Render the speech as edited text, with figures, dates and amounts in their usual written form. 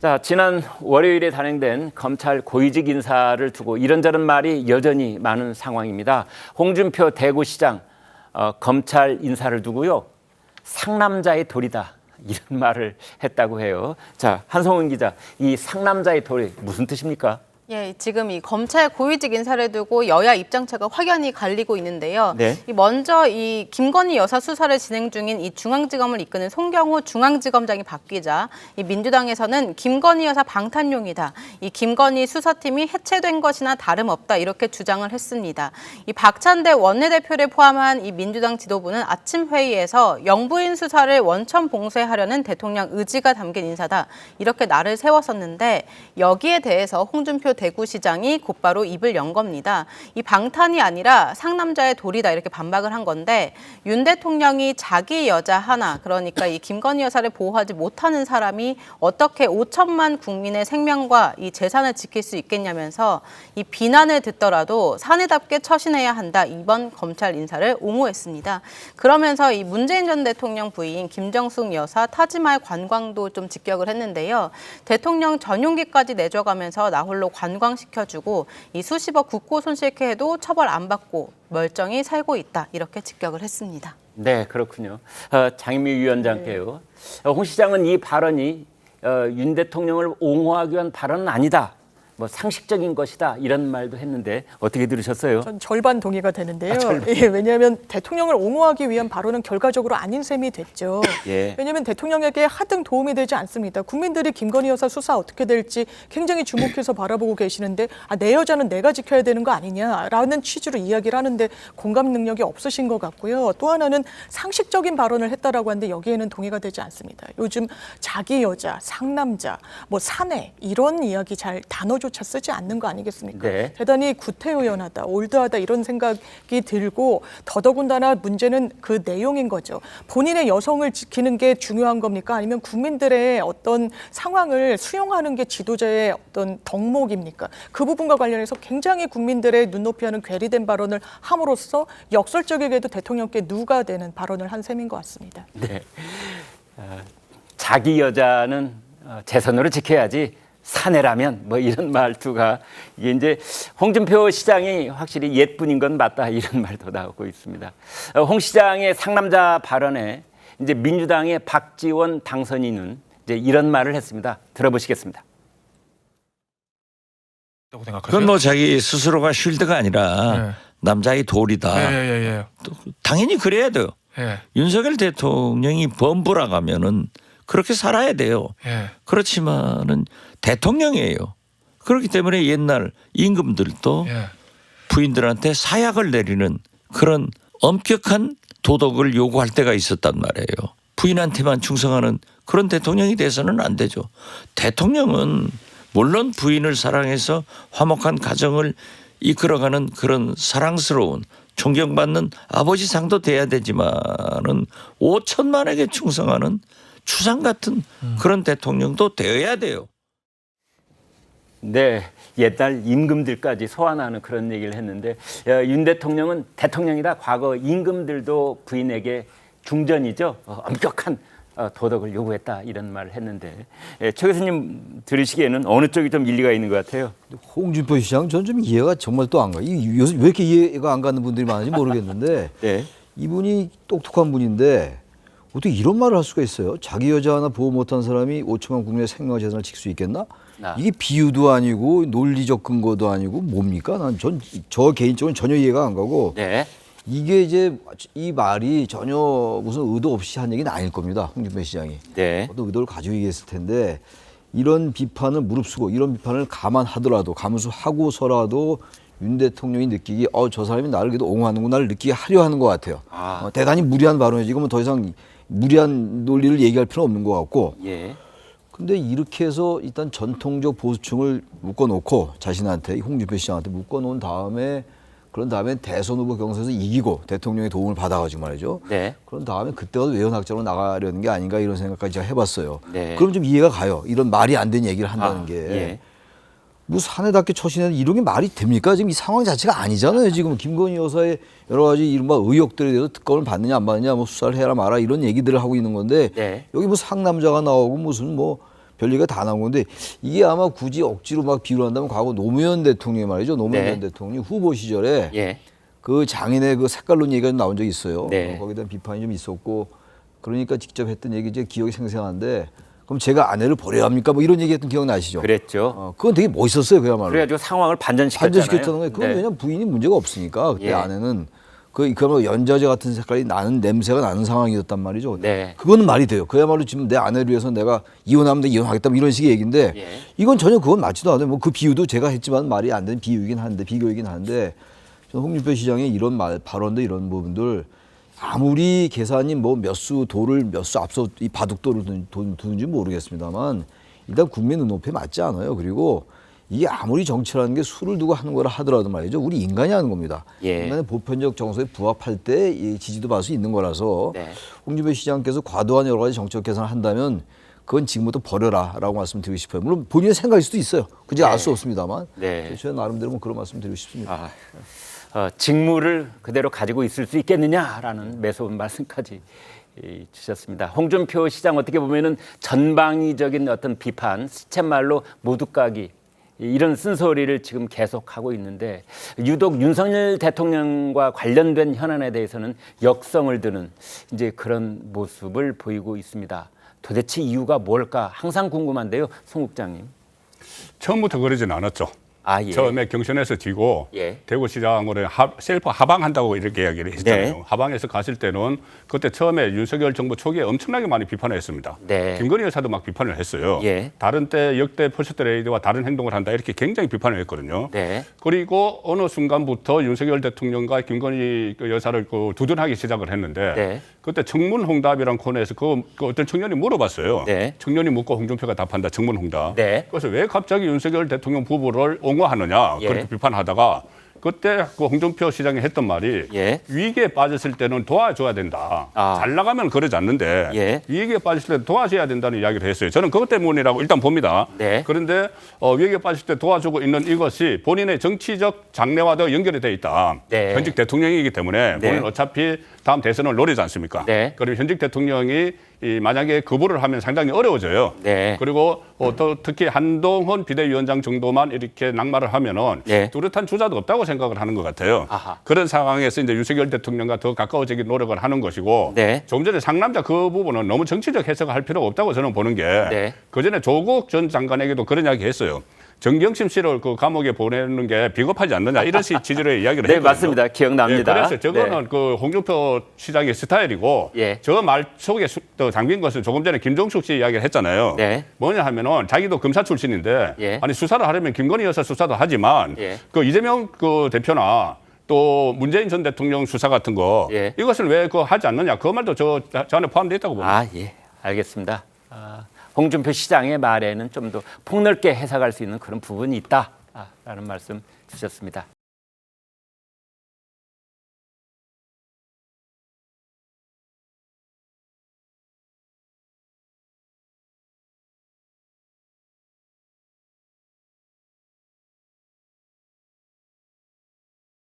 자, 지난 월요일에 단행된 검찰 고위직 인사를 두고 이런저런 말이 여전히 많은 상황입니다. 홍준표 대구시장 검찰 인사를 두고요. 상남자의 도리다 이런 말을 했다고 해요. 자, 한성훈 기자, 이 상남자의 도리 무슨 뜻입니까? 예, 지금 이 검찰 고위직 인사를 두고 여야 입장차가 확연히 갈리고 있는데요. 네. 먼저 이 김건희 여사 수사를 진행 중인 이 중앙지검을 이끄는 송경호 중앙지검장이 바뀌자 이 민주당에서는 김건희 여사 방탄용이다. 이 김건희 수사팀이 해체된 것이나 다름없다 이렇게 주장을 했습니다. 이 박찬대 원내대표를 포함한 이 민주당 지도부는 아침 회의에서 영부인 수사를 원천 봉쇄하려는 대통령 의지가 담긴 인사다 이렇게 날을 세웠었는데 여기에 대해서 홍준표 대구시장이 곧바로 입을 연 겁니다. 이 방탄이 아니라 상남자의 도리다 이렇게 반박을 한 건데 윤 대통령이 자기 여자 하나 그러니까 이 김건희 여사를 보호하지 못하는 사람이 어떻게 5천만 국민의 생명과 이 재산을 지킬 수 있겠냐면서 이 비난을 듣더라도 사내답게 처신해야 한다 이번 검찰 인사를 옹호했습니다. 그러면서 이 문재인 전 대통령 부인 김정숙 여사 타지마할 관광도 좀 직격을 했는데요. 대통령 전용기까지 내줘가면서 나 홀로 관광시켜주고 이 수십억 국고 손실케 해도 처벌 안 받고 멀쩡히 살고 있다 이렇게 직격을 했습니다. 네, 그렇군요. 장희미 위원장께요. 홍 시장은 이 발언이 윤 대통령을 옹호하기 위한 발언은 아니다. 뭐 상식적인 것이다 이런 말도 했는데 어떻게 들으셨어요? 전 절반 동의가 되는데요. 절반. 예, 왜냐하면 대통령을 옹호하기 위한 발언은 결과적으로 아닌 셈이 됐죠. 예. 왜냐하면 대통령에게 하등 도움이 되지 않습니다. 국민들이 김건희 여사 수사 어떻게 될지 굉장히 주목해서 바라보고 계시는데 내 여자는 내가 지켜야 되는 거 아니냐라는 취지로 이야기를 하는데 공감 능력이 없으신 것 같고요. 또 하나는 상식적인 발언을 했다라고 하는데 여기에는 동의가 되지 않습니다. 요즘 자기 여자, 상남자, 뭐 사내 이런 이야기 잘 단어조차 쓰지 않는 거 아니겠습니까? 네. 대단히 구태의연하다, 올드하다 이런 생각이 들고 더더군다나 문제는 그 내용인 거죠. 본인의 여성을 지키는 게 중요한 겁니까? 아니면 국민들의 어떤 상황을 수용하는 게 지도자의 어떤 덕목입니까? 그 부분과 관련해서 굉장히 국민들의 눈높이와는 괴리된 발언을 함으로써 역설적이게도 대통령께 누가 되는 발언을 한 셈인 것 같습니다. 네. 자기 여자는 제 손으로 지켜야지. 사내라면 뭐 이런 말투가 이게 이제 홍준표 시장이 확실히 옛분인 건 맞다 이런 말도 나오고 있습니다. 홍 시장의 상남자 발언에 이제 민주당의 박지원 당선인은 이제 이런 말을 했습니다. 들어보시겠습니다. 그건 뭐 자기 스스로가 쉴드가 아니라 네. 남자의 도리다. 예. 또 당연히 그래야 돼요. 예. 윤석열 대통령이 범부라 가면은 그렇게 살아야 돼요. 예. 그렇지만은 대통령이에요. 그렇기 때문에 옛날 임금들도 예. 부인들한테 사약을 내리는 그런 엄격한 도덕을 요구할 때가 있었단 말이에요. 부인한테만 충성하는 그런 대통령이 돼서는 안 되죠. 대통령은 물론 부인을 사랑해서 화목한 가정을 이끌어가는 그런 사랑스러운 존경받는 아버지상도 돼야 되지만은 5천만에게 충성하는 추상 같은 그런 대통령도 되어야 돼요. 네, 옛날 임금들까지 소환하는 그런 얘기를 했는데 윤 대통령은 대통령이다. 과거 임금들도 부인에게 중전이죠. 엄격한 도덕을 요구했다 이런 말을 했는데 최 교수님 들으시기에는 어느 쪽이 좀 일리가 있는 것 같아요? 홍준표 시장 전 좀 이해가 정말 또 안 가. 요새 왜 이렇게 이해가 안 가는 분들이 많은지 모르겠는데 네. 이분이 똑똑한 분인데 어떻게 이런 말을 할 수가 있어요? 자기 여자 하나 보호 못한 사람이 5천만 국민의 생명과 재산을 지킬 수 있겠나? 이게 비유도 아니고 논리적 근거도 아니고 뭡니까? 저 개인적으로는 전혀 이해가 안 가고 네. 이게 이제 이 말이 전혀 무슨 의도 없이 한 얘기는 아닐 겁니다. 홍준표 시장이. 네. 어떤 의도를 가지고 얘기했을 텐데 이런 비판을 무릅쓰고 이런 비판을 감안하더라도 감수하고서라도 윤 대통령이 느끼기 저 사람이 나를 그래도 옹호하는구나를 느끼게 하려 하는 것 같아요. 대단히 무리한 발언이지. 이건 더 이상 무리한 논리를 얘기할 필요는 없는 것 같고. 예. 근데 이렇게 해서 일단 전통적 보수층을 묶어놓고 자신한테 홍준표 시장한테 묶어놓은 다음에 그런 다음에 대선 후보 경선에서 이기고 대통령의 도움을 받아가지고 말이죠. 네. 그런 다음에 그때가 외연학자로 나가려는 게 아닌가 이런 생각까지 제가 해봤어요. 네. 그럼 좀 이해가 가요. 이런 말이 안 되는 얘기를 한다는 게. 예. 뭐 사내답게 처신해는 이런 게 말이 됩니까? 지금 이 상황 자체가 아니잖아요. 지금 김건희 여사의 여러 가지 이른바 의혹들에 대해서 특검을 받느냐 안 받느냐 뭐 수사를 해라 마라 이런 얘기들을 하고 있는 건데 네. 여기 뭐 상남자가 나오고 무슨 뭐 별리가 다 나온 건데 이게 아마 굳이 억지로 막 비유를 한다면 과거 노무현 대통령이 말이죠. 노무현 네. 전 대통령이 후보 시절에 예. 그 장인의 그 색깔론 얘기가 나온 적이 있어요. 네. 거기에 대한 비판이 좀 있었고 그러니까 직접 했던 얘기 제 기억이 생생한데 그럼 제가 아내를 버려야 합니까? 뭐 이런 얘기했던 기억 나시죠? 그랬죠. 그건 되게 멋있었어요. 그야말로. 그래가지고 상황을 반전시켰잖아요. 반전시켰다는 거예요. 그건 네. 왜냐면 부인이 문제가 없으니까 그때 예. 아내는 그야말로 연자제 같은 색깔이 나는 냄새가 나는 상황이었단 말이죠. 네. 그거는 말이 돼요. 그야말로 지금 내 아내를 위해서 내가 이혼하면 돼 이혼하겠다 뭐 이런 식의 얘기인데 예. 이건 전혀 그건 맞지도 않아요. 뭐 그 비유도 제가 했지만 말이 안 되는 비유이긴 한데 비교이긴 한데 저는 홍준표 시장의 이런 발언들 이런 부분들 아무리 계산이 뭐 몇 수 도를 몇 수 앞서 이 바둑도를 두는지 모르겠습니다만 일단 국민 눈높이에 맞지 않아요. 그리고 이게 아무리 정치라는 게 수를 두고 하는 거라 하더라도 말이죠. 우리 인간이 하는 겁니다. 예. 인간의 보편적 정서에 부합할 때 이 지지도 받을 수 있는 거라서 네. 홍준표 시장께서 과도한 여러 가지 정책 계산을 한다면 그건 지금부터 버려라라고 말씀드리고 싶어요. 물론 본인의 생각일 수도 있어요. 그지 알 수 없습니다만 네. 저는 나름대로 뭐 그런 말씀드리고 싶습니다. 직무를 그대로 가지고 있을 수 있겠느냐라는 매서운 말씀까지 주셨습니다. 홍준표 시장 어떻게 보면은 전방위적인 어떤 비판, 시쳇말로 모두까기 이런 쓴소리를 지금 계속하고 있는데 유독 윤석열 대통령과 관련된 현안에 대해서는 역성을 드는 이제 그런 모습을 보이고 있습니다. 도대체 이유가 뭘까 항상 궁금한데요, 송 국장님. 처음부터 그러진 않았죠. 예. 처음에 경선에서 지고 예. 대구시장으로 셀프 하방한다고 이렇게 이야기를 했잖아요. 네. 하방에서 갔을 때는 그때 처음에 윤석열 정부 초기에 엄청나게 많이 비판을 했습니다. 네. 김건희 여사도 막 비판을 했어요. 예. 다른 때 역대 퍼스트 레이디와 다른 행동을 한다 이렇게 굉장히 비판을 했거든요. 네. 그리고 어느 순간부터 윤석열 대통령과 김건희 그 여사를 두둔하기 시작을 했는데 네. 그때 청문홍답이라는 코너에서 그 어떤 청년이 물어봤어요. 네. 청년이 묻고 홍준표가 답한다. 청문홍답. 네. 그래서 왜 갑자기 윤석열 대통령 부부를 옹호하느냐 예. 그렇게 비판하다가 그때 그 홍준표 시장이 했던 말이 예. 위기에 빠졌을 때는 도와줘야 된다. 아. 잘 나가면 그러지 않는데 예. 위기에 빠졌을 때 도와줘야 된다는 이야기를 했어요. 저는 그것 때문이라고 일단 봅니다. 네. 그런데 위기에 빠졌을 때 도와주고 있는 이것이 본인의 정치적 장래와도 연결이 돼 있다. 네. 현직 대통령이기 때문에 네. 본인 어차피 다음 대선을 노리지 않습니까? 네. 그럼 현직 대통령이 만약에 거부를 하면 상당히 어려워져요. 네. 그리고 또 특히 한동훈 비대위원장 정도만 이렇게 낙마를 하면은 네. 뚜렷한 주자도 없다고 생각을 하는 것 같아요. 아하. 그런 상황에서 이제 윤석열 대통령과 더 가까워지기 노력을 하는 것이고 네. 조금 전에 상남자 그 부분은 너무 정치적 해석을 할 필요가 없다고 저는 보는 게 네. 그전에 조국 전 장관에게도 그런 이야기 했어요. 정경심 씨를 그 감옥에 보내는 게 비겁하지 않느냐 이런 취지의 이야기를 네, 했거든요. 맞습니다. 기억납니다. 예, 그래서 저거는 네. 그 홍준표 시장의 스타일이고 예. 저 말 속에 담긴 것은 조금 전에 김종숙 씨 이야기를 했잖아요. 네. 뭐냐 하면은 자기도 검사 출신인데 예. 아니 수사를 하려면 김건희 여사 수사도 하지만 예. 그 이재명 그 대표나 또 문재인 전 대통령 수사 같은 거 예. 이것을 왜 그 하지 않느냐 그 말도 저 안에 포함되어 있다고 봅니다. 예. 알겠습니다. 홍준표 시장의 말에는 좀 더 폭넓게 해석할 수 있는 그런 부분이 있다라는 말씀 주셨습니다.